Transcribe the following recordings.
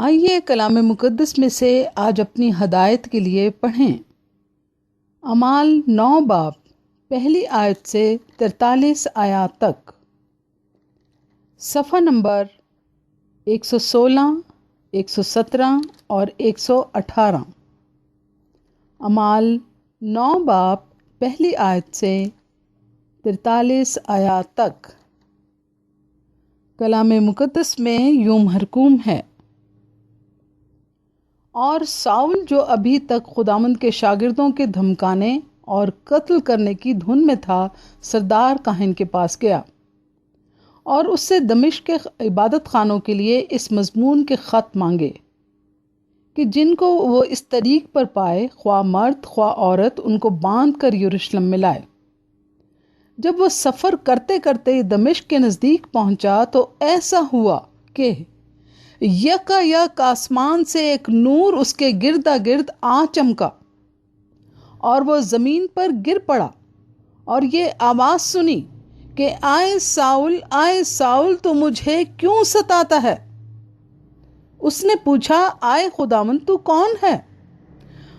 آئیے کلام مقدس میں سے آج اپنی ہدایت کے لیے پڑھیں۔ اعمال 9 باب پہلی آیت سے 43 آیات تک، صفحہ نمبر 116، 117 اور 118۔ اعمال 9 باب پہلی آیت سے 43 آیات تک۔ کلام مقدس میں یوں محرکوم ہے: اور ساؤل جو ابھی تک خداوند کے شاگردوں کے دھمکانے اور قتل کرنے کی دھن میں تھا، سردار کاہن کے پاس گیا اور اس سے دمشق کے عبادت خانوں کے لیے اس مضمون کے خط مانگے کہ جن کو وہ اس طریق پر پائے، خواہ مرد خواہ عورت، ان کو باندھ کر یروشلم میں لائے۔ جب وہ سفر کرتے کرتے دمشق کے نزدیک پہنچا تو ایسا ہوا کہ یکا یک آسمان سے ایک نور اس کے گردا گرد آ چمکا، اور وہ زمین پر گر پڑا اور یہ آواز سنی کہ آئے ساؤل تو مجھے کیوں ستاتا ہے؟ اس نے پوچھا، آئے خداوند تو کون ہے؟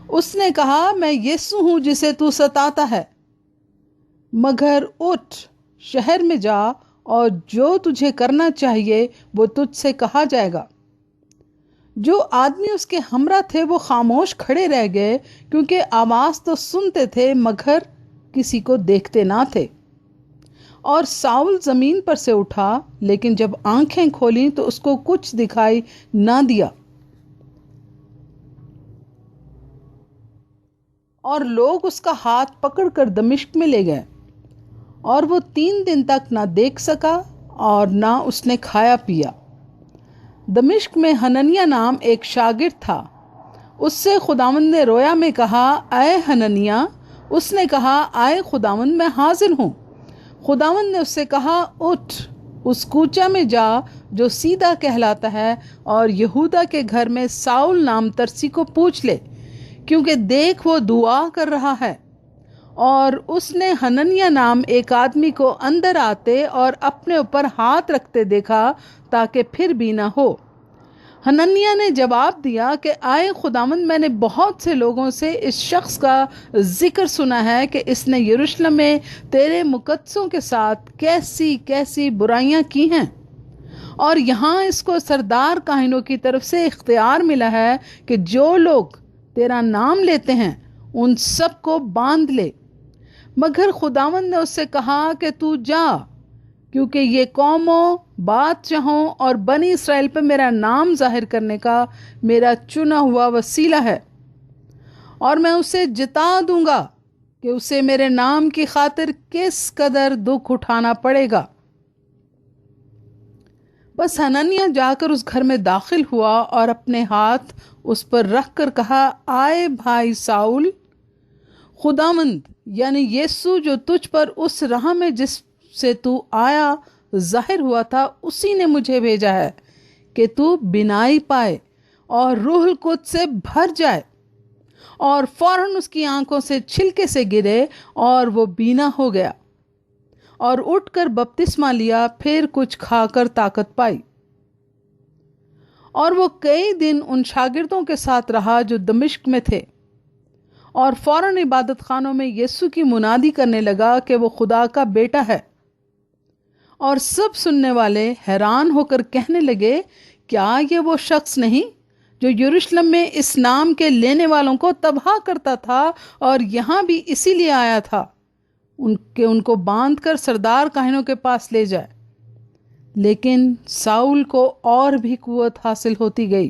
اس نے کہا، میں یسوع ہوں جسے تو ستاتا ہے۔ مگر اٹھ، شہر میں جا، اور جو تجھے کرنا چاہیے وہ تجھ سے کہا جائے گا۔ جو آدمی اس کے ہمراہ تھے وہ خاموش کھڑے رہ گئے، کیونکہ آواز تو سنتے تھے مگر کسی کو دیکھتے نہ تھے۔ اور ساؤل زمین پر سے اٹھا، لیکن جب آنکھیں کھولیں تو اس کو کچھ دکھائی نہ دیا، اور لوگ اس کا ہاتھ پکڑ کر دمشق میں لے گئے، اور وہ 3 دن تک نہ دیکھ سکا اور نہ اس نے کھایا پیا۔ دمشق میں حننیہ نام ایک شاگرد تھا۔ اس سے خداوند نے رویا میں کہا، اے حننیہ۔ اس نے کہا، آئے خداوند، میں حاضر ہوں۔ خداوند نے اس سے کہا، اٹھ، اس کوچہ میں جا جو سیدھا کہلاتا ہے، اور یہودا کے گھر میں ساؤل نام ترسی کو پوچھ لے، کیونکہ دیکھ وہ دعا کر رہا ہے۔ اور اس نے حننیہ نام ایک آدمی کو اندر آتے اور اپنے اوپر ہاتھ رکھتے دیکھا تاکہ پھر بھی نہ ہو۔ حننیہ نے جواب دیا کہ آئے خداوند، میں نے بہت سے لوگوں سے اس شخص کا ذکر سنا ہے کہ اس نے یروشلم میں تیرے مقدسوں کے ساتھ کیسی کیسی برائیاں کی ہیں، اور یہاں اس کو سردار کاہنوں کی طرف سے اختیار ملا ہے کہ جو لوگ تیرا نام لیتے ہیں ان سب کو باندھ لے۔ مگر خداوند نے اس سے کہا کہ تو جا، کیونکہ یہ قوموں، بادشاہوں اور بنی اسرائیل پہ میرا نام ظاہر کرنے کا میرا چنا ہوا وسیلہ ہے، اور میں اسے جتا دوں گا کہ اسے میرے نام کی خاطر کس قدر دکھ اٹھانا پڑے گا۔ بس حننیہ جا کر اس گھر میں داخل ہوا اور اپنے ہاتھ اس پر رکھ کر کہا، آئے بھائی ساؤل، خداوند یعنی یسوع جو تجھ پر اس راہ میں جس سے تو آیا ظاہر ہوا تھا، اسی نے مجھے بھیجا ہے کہ تو بینائی پائے اور روح القدس سے بھر جائے۔ اور فوراً اس کی آنکھوں سے چھلکے سے گرے اور وہ بینا ہو گیا، اور اٹھ کر بپتسمہ لیا، پھر کچھ کھا کر طاقت پائی۔ اور وہ کئی دن ان شاگردوں کے ساتھ رہا جو دمشق میں تھے، اور فوراً عبادت خانوں میں یسوع کی منادی کرنے لگا کہ وہ خدا کا بیٹا ہے۔ اور سب سننے والے حیران ہو کر کہنے لگے، کیا یہ وہ شخص نہیں جو یروشلم میں اس نام کے لینے والوں کو تباہ کرتا تھا، اور یہاں بھی اسی لیے آیا تھا کہ ان کو باندھ کر سردار کاہنوں کے پاس لے جائے؟ لیکن ساؤل کو اور بھی قوت حاصل ہوتی گئی،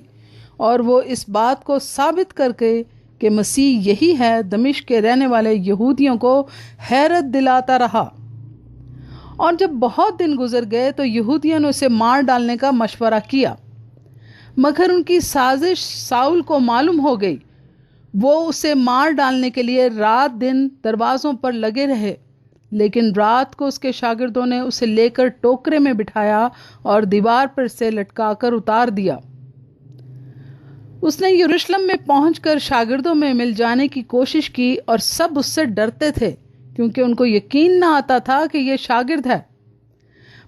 اور وہ اس بات کو ثابت کر کے کہ مسیح یہی ہے، دمشق کے رہنے والے یہودیوں کو حیرت دلاتا رہا۔ اور جب بہت دن گزر گئے تو یہودیوں نے اسے مار ڈالنے کا مشورہ کیا، مگر ان کی سازش ساؤل کو معلوم ہو گئی۔ وہ اسے مار ڈالنے کے لیے رات دن دروازوں پر لگے رہے، لیکن رات کو اس کے شاگردوں نے اسے لے کر ٹوکرے میں بٹھایا اور دیوار پر سے لٹکا کر اتار دیا۔ اس نے یروشلم میں پہنچ کر شاگردوں میں مل جانے کی کوشش کی، اور سب اس سے ڈرتے تھے کیونکہ ان کو یقین نہ آتا تھا کہ یہ شاگرد ہے۔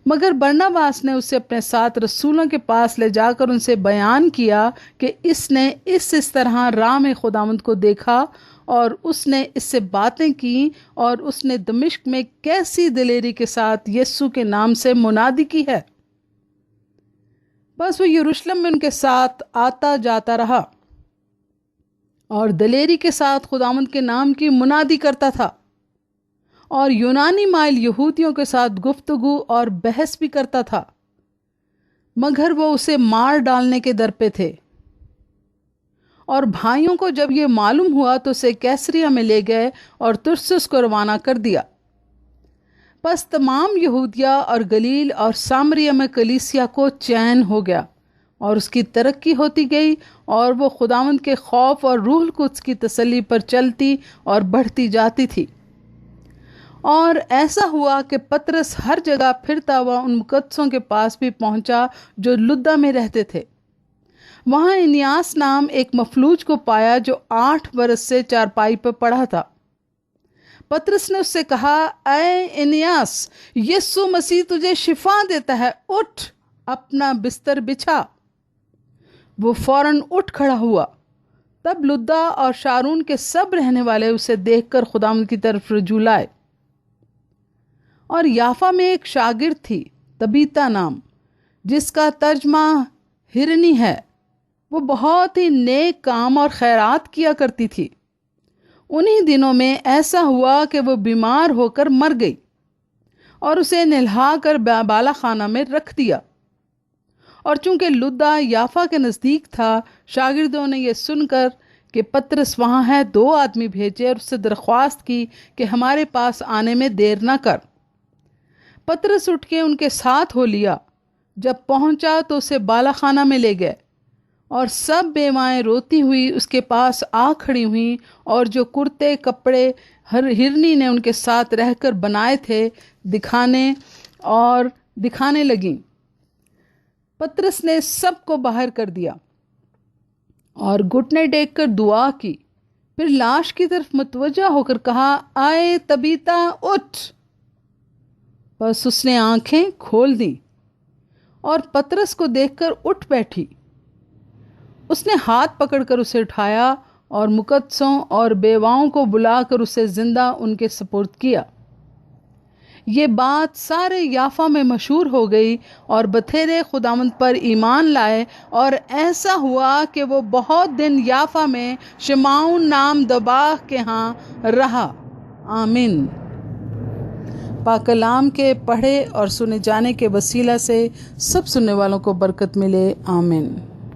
مگر برناباس نے اسے اپنے ساتھ رسولوں کے پاس لے جا کر ان سے بیان کیا کہ اس نے اس طرح راہ میں خداوند کو دیکھا اور اس نے اس سے باتیں کی اور اس نے دمشق میں کیسی دلیری کے ساتھ یسوع کے نام سے منادی کی ہے۔ بس وہ یروشلم میں ان کے ساتھ آتا جاتا رہا اور دلیری کے ساتھ خداوند کے نام کی منادی کرتا تھا، اور یونانی مائل یہودیوں کے ساتھ گفتگو اور بحث بھی کرتا تھا، مگر وہ اسے مار ڈالنے کے در پہ تھے۔ اور بھائیوں کو جب یہ معلوم ہوا تو اسے کیسریا میں لے گئے اور ترسس کو روانہ کر دیا۔ پس تمام یہودیہ اور گلیل اور سامریہ میں کلیسیا کو چین ہو گیا اور اس کی ترقی ہوتی گئی، اور وہ خداوند کے خوف اور روح القدس کی تسلی پر چلتی اور بڑھتی جاتی تھی۔ اور ایسا ہوا کہ پطرس ہر جگہ پھرتا ہوا ان مقدسوں کے پاس بھی پہنچا جو لدہ میں رہتے تھے۔ وہاں انیاس نام ایک مفلوج کو پایا جو 8 برس سے چارپائی پر پڑا تھا۔ پطرس نے اس سے کہا، اے انیاس، یسوع مسیح تجھے شفا دیتا ہے، اٹھ اپنا بستر بچھا۔ وہ فوراً اٹھ کھڑا ہوا۔ تب لدہ اور شارون کے سب رہنے والے اسے دیکھ کر خداوند کی طرف رجوع لائے۔ اور یافا میں ایک شاگرد تھی طبیتا نام، جس کا ترجمہ ہرنی ہے، وہ بہت ہی نیک کام اور خیرات کیا کرتی تھی۔ انہی دنوں میں ایسا ہوا کہ وہ بیمار ہو کر مر گئی، اور اسے نہلا کر بالا خانہ میں رکھ دیا۔ اور چونکہ لدہ یافا کے نزدیک تھا، شاگردوں نے یہ سن کر کہ پطرس وہاں ہے 2 آدمی بھیجے اور اس سے درخواست کی کہ ہمارے پاس آنے میں دیر نہ کر۔ پطرس اٹھ کے ان کے ساتھ ہو لیا۔ جب پہنچا تو اسے بالا خانہ میں لے گئے، اور سب بیوائیں روتی ہوئی اس کے پاس آ کھڑی ہوئیں، اور جو کرتے کپڑے ہرنی نے ان کے ساتھ رہ کر بنائے تھے دکھانے لگیں۔ پطرس نے سب کو باہر کر دیا اور گھٹنے ٹیک کر دعا کی، پھر لاش کی طرف متوجہ ہو کر کہا، آئے طبیتا، اٹھ۔ بس اس نے آنکھیں کھول دیں اور پطرس کو دیکھ کر اٹھ بیٹھی۔ اس نے ہاتھ پکڑ کر اسے اٹھایا اور مقدسوں اور بیواؤں کو بلا کر اسے زندہ ان کے سپرد کیا۔ یہ بات سارے یافا میں مشہور ہو گئی، اور بتھیرے خداوند پر ایمان لائے، اور ایسا ہوا کہ وہ بہت دن یافا میں شمعون نام دباغ کے ہاں رہا۔ آمین۔ پاک کلام کے پڑھے اور سنے جانے کے وسیلہ سے سب سننے والوں کو برکت ملے۔ آمین۔